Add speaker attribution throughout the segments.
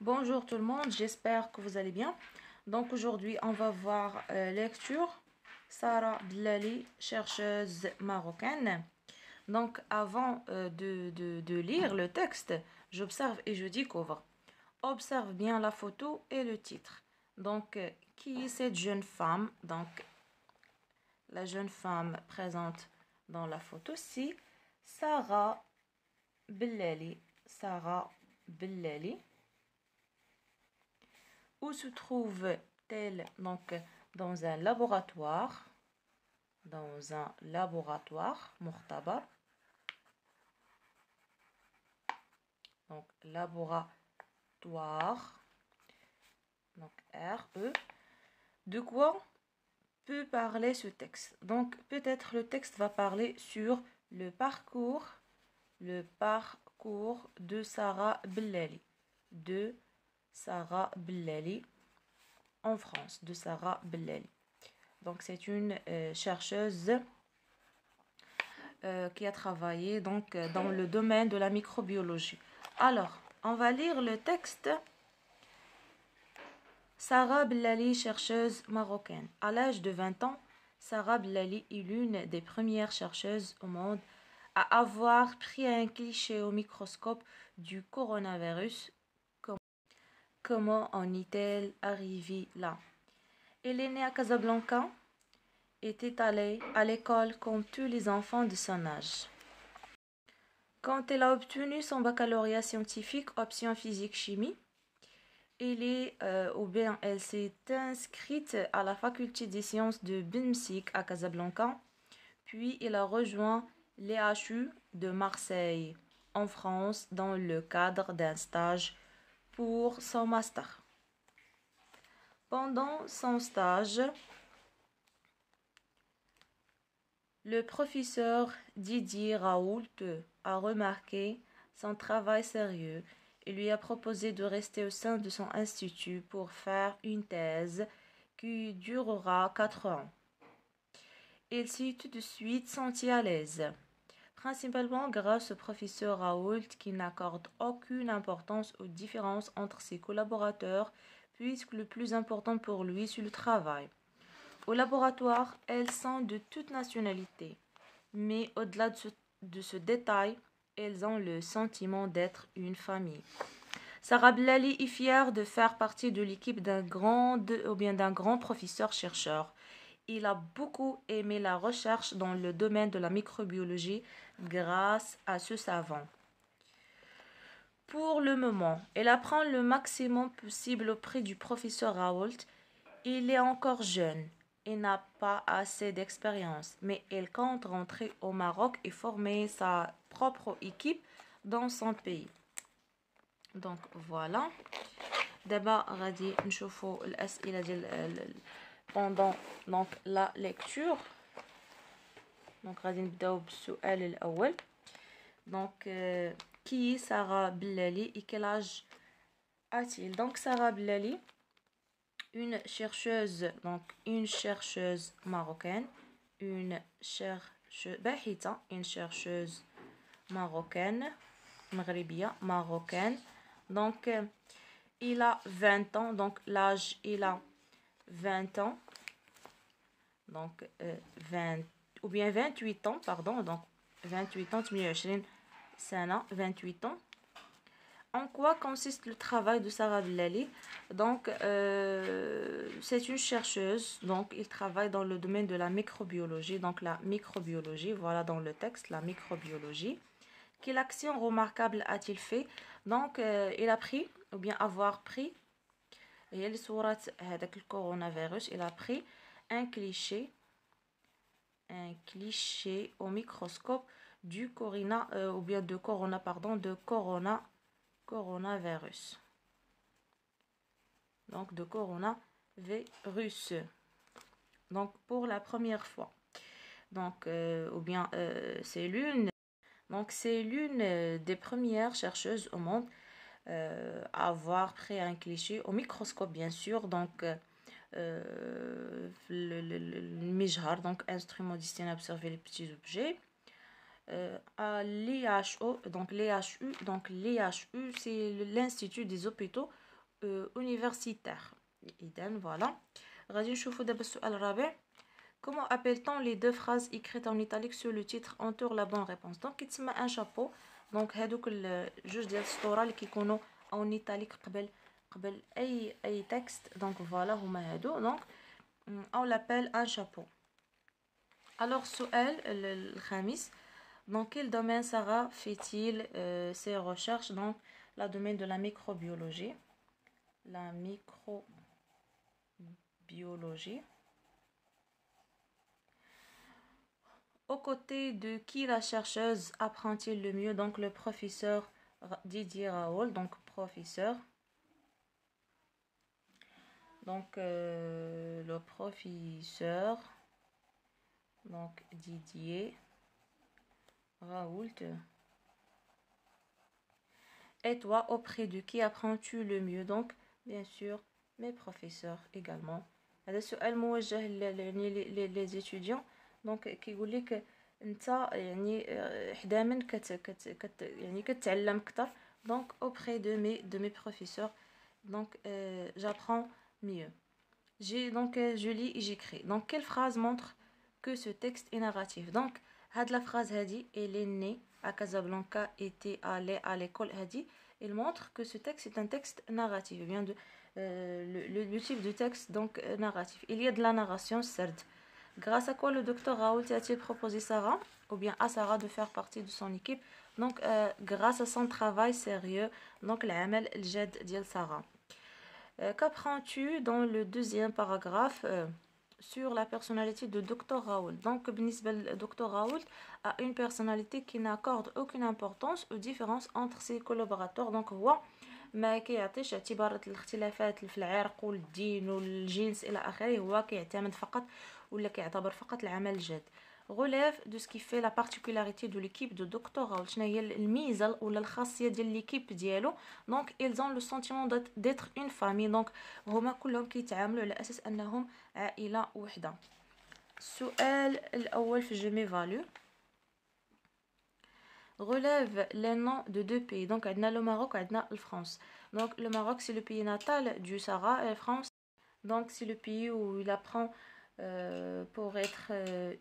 Speaker 1: Bonjour tout le monde, j'espère que vous allez bien. Donc aujourd'hui, on va voir lecture Sarah Blali, chercheuse marocaine. Donc avant de lire le texte, j'observe et je découvre. Observe bien la photo et le titre. Donc, qui est cette jeune femme? Donc, la jeune femme présente dans la photo, c'est Sarah Blali. Sarah Blali. Où se trouve-t-elle? Donc, dans un laboratoire. Dans un laboratoire, Mortabar. Donc, laboratoire. Donc, R-E. De quoi peut parler ce texte? Donc, peut-être le texte va parler sur le parcours de Sarah Blali. De Sarah Blali en France. De Sarah Blali. Donc, c'est une chercheuse qui a travaillé donc, dans le domaine de la microbiologie. Alors, on va lire le texte. Sarah Blali, chercheuse marocaine. À l'âge de 20 ans, Sarah Blali est l'une des premières chercheuses au monde à avoir pris un cliché au microscope du coronavirus. Comment en est-elle arrivée là? Elle est née à Casablanca, était allée à l'école comme tous les enfants de son âge. Quand elle a obtenu son baccalauréat scientifique, option physique-chimie, elle s'est inscrite à la faculté des sciences de Bimsik à Casablanca, puis elle a rejoint l'EHU de Marseille, en France, dans le cadre d'un stage pour son master. Pendant son stage, le professeur Didier Raoult a remarqué son travail sérieux et lui a proposé de rester au sein de son institut pour faire une thèse qui durera 4 ans. Il s'est tout de suite senti à l'aise, principalement grâce au professeur Raoult qui n'accorde aucune importance aux différences entre ses collaborateurs puisque le plus important pour lui c'est le travail. Au laboratoire, elles sont de toute nationalité, mais au-delà de ce détail, elles ont le sentiment d'être une famille. Sarah Blali est fière de faire partie de l'équipe d'un grand professeur-chercheur. Il a beaucoup aimé la recherche dans le domaine de la microbiologie grâce à ce savant. Pour le moment, elle apprend le maximum possible auprès du professeur Raoult. Il est encore jeune et n'a pas assez d'expérience, mais elle compte rentrer au Maroc et former sa propre équipe dans son pays. Donc voilà. D'abord, غادي نشوفوا الأسئلة ديال pendant donc la lecture. Donc غادي نبداو بالسؤال الأول. Donc qui est Sarah Blali et quel âge a-t-il? Donc Sarah Blali, une chercheuse marocaine, une chercheuse marocaine, marocaine. Donc, il a 20 ans, donc l'âge, il a 20 ans, donc 28 ans, pardon, donc 28 ans, 28 ans. En quoi consiste le travail de Sarah Blali? Donc, c'est une chercheuse, donc il travaille dans le domaine de la microbiologie. Donc, la microbiologie, voilà dans le texte, la microbiologie. Quelle action remarquable a-t-il fait? Donc, il a pris, ou bien avoir pris, il le coronavirus, il a pris un cliché au microscope du coronavirus. Donc de coronavirus. Donc pour la première fois. Donc c'est l'une des premières chercheuses au monde à avoir pris un cliché au microscope bien sûr. Donc le mijhar, donc instrument destiné à observer les petits objets. À l'IHU, donc l'IHU c'est l'Institut des hôpitaux universitaire. إذن voilà. غادي نشوفوا دابا السؤال الرابع. Comment appelle-t-on les deux phrases écrites en italique sur le titre entoure la bonne réponse. Donc كيتسمى ان شابو. دونك هادوك جوج ديال السطور اللي كيكونوا اون ايطاليك قبل اي تكست. دونك فوالا هما هادو. دونك on l'appelle un chapeau. Alors السؤال الخامس. Dans quel domaine Sarah fait-il ses recherches? Dans le domaine de la microbiologie. La microbiologie. Aux côtés de qui la chercheuse apprend-il le mieux? Donc le professeur Didier Raoult. Donc professeur. Donc le professeur. Donc Didier Raoult. Et toi, auprès de qui apprends-tu le mieux? Donc bien sûr mes professeurs également. هذا سؤال موجه les étudiants. دونك كيقول لك انت يعني حدا من يعني كتعلم اكثر. دونك auprès de mes professeurs. Donc j'apprends mieux. Je lis et j'écris. Donc quelle phrase montre que ce texte est narratif? Donc هاد la phrase هادي elle est née à Casablanca, était allée à l'école هادي. Il montre que ce texte est un texte narratif. Bien de le type de texte donc narratif. Il y a de la narration, certes. Grâce à quoi le docteur Raoult a-t-il proposé Sarah, ou bien à Sarah, de faire partie de son équipe? Donc grâce à son travail sérieux. Donc العمل الجاد ديال Sarah. Qu'apprends-tu dans le deuxième paragraphe sur la personnalité de Dr Raoult? Donc Dr Raoult a une personnalité qui n'accorde aucune importance aux différences entre ses collaborateurs. Donc هو ما كيعطيش اعتبارات الاختلافات في العرق والدين والجنس الى اخره. هو كيعتمد فقط ولا كيعتبر فقط العمل الجاد. relève de ce qui fait la particularité de l'équipe de Dr Raoult. شنو هي الميزه ولا الخاصيه ديال ليكيب ديالو؟ دونك ils ont le sentiment d'être une famille. دونك هما كلهم كيتعاملوا على اساس انهم عائله وحده. السؤال الاول في جو ميفالو. relève les noms de deux pays. Donc عندنا le Maroc وعندنا France. Donc le Maroc c'est le pays natal du Sahara et France donc c'est le pays où il apprend pour être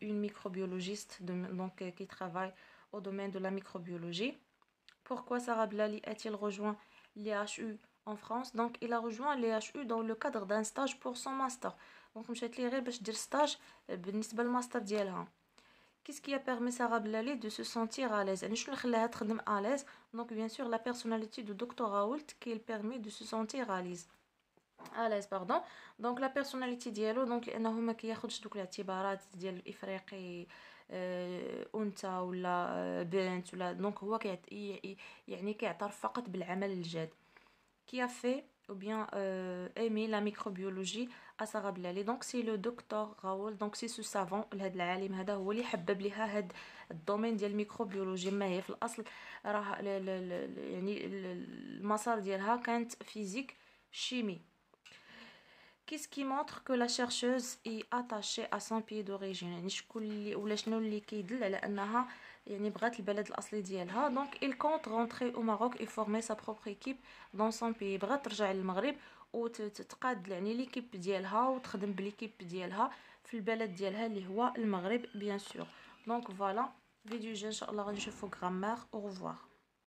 Speaker 1: une microbiologiste donc qui travaille au domaine de la microbiologie. Pourquoi Sarah Blali a-t-il rejoint l'IHU en France? Donc il a rejoint l'IHU dans le cadre d'un stage pour son master. Donc مشات لي غير باش دير stage بالنسبه للماستر ديالها. Qu'est-ce qui a permis Sarah Blali de se sentir à l'aise? شنو اللي خلاها تخدم à l'aise? Donc bien sûr la personnalité de Dr Raoult qui lui permet de se sentir à l'aise. Pardon. Donc la personnalité ديالو donc لانه ما كياخذش دوك الاعتبارات ديال الافريقي انثى ولا بنت ولا. دونك هو يعني كيعترف فقط بالعمل الجاد. qui a fait ou bien aimé la microbiologie à Sarah Blali. Donc c'est le docteur Raoult. Donc c'est ce savant هذا العالم هذا هو اللي حبب ليها هذا الدومين ديال الميكروبيولوجي. ما هي في الاصل راه يعني المسار ديالها كانت فيزيك شيمي. Qu'est-ce qui montre que la chercheuse est attachée à son pays d'origine؟ يعني شكون اللي ولا شنو اللي كيدل على انها يعني بغات البلد الاصلي ديالها. donc il compte rentrer au Maroc et former sa propre équipe dans son pays. بغات ترجع للمغرب وتتقاد يعني ليكيب ديالها وتخدم بليكيب ديالها في البلد ديالها اللي هو المغرب bien sûr. donc voilà فيديو جاي ان شاء الله غادي نشوفوا غرامير. au revoir.